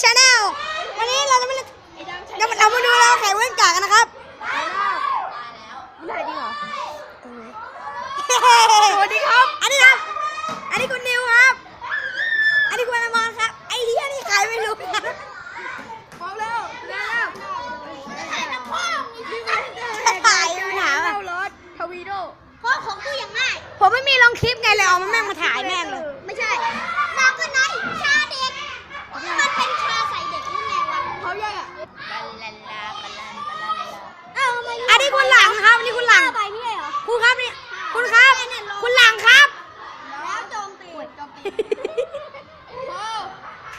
ชาแนลวันนี้เราจะมาดูเราแข่งเล่นกากกันนะครับไม่ได้จริงเหรอสวัสดีครับอันนี้คุณนิวครับอันนี้คุณอมรครับไอ้เหี้ยนี่ใครไม่รู้ครับพร้อมแล้วถ่ายอยู่หนาวอ่ะรถทวีโดเพราะของกูอย่างง่ายผมไม่มีลงคลิปไงเลยเอามันแม่งมาถ่ายแม่งเลยไม่ใช่ดาวก็น้อยชาเด็กมันเป็นชาใส่เด็กนี่ไงวะเขาแย่อันนี้คุณหลังครับอันนี้คุณหลัง ไปไม่ใช่เหรอคุณครับนี่คุณครับคุณหลังครับแล้วโจมตีโอ้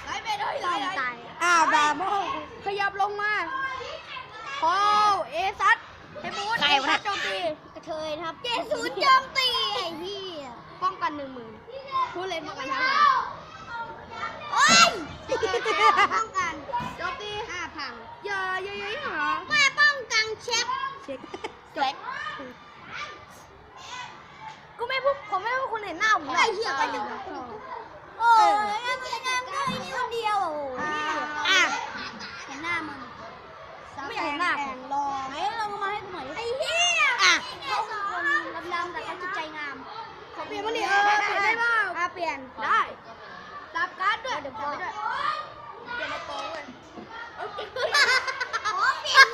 ไล่ไปด้วยไล่บาโมขยับลงมาโอ้เอซัสเฮบูธโจมตีกระเทยครับเจสูนโจมตีไอ้เหี้ยป้องกัน 10,000ผู้เล่นป้องกันทั้งหมดโอ้ยป้องกันโจมตี5,000อย่าหามาป้องกันเช็คผมไม่พูดคุณเห็นหน้าผมไอ้เหี้ยไปดูโอ้ยงานคนเดียวเห็นหน้ามึงไม่อยากเห็นหน้าแข่งรอไหนเรามาให้กูหน่อยไอ้เหี้ยเขาคือคนดำๆแต่เขาจิตใจงามเปลี่ยนมันดิเปลี่ยนได้เปล่าเปลี่ยนได้รับการ์ดด้วยเดี๋ยวไปด้วยเปลี่ยนในโป้เลยเปลี่ยน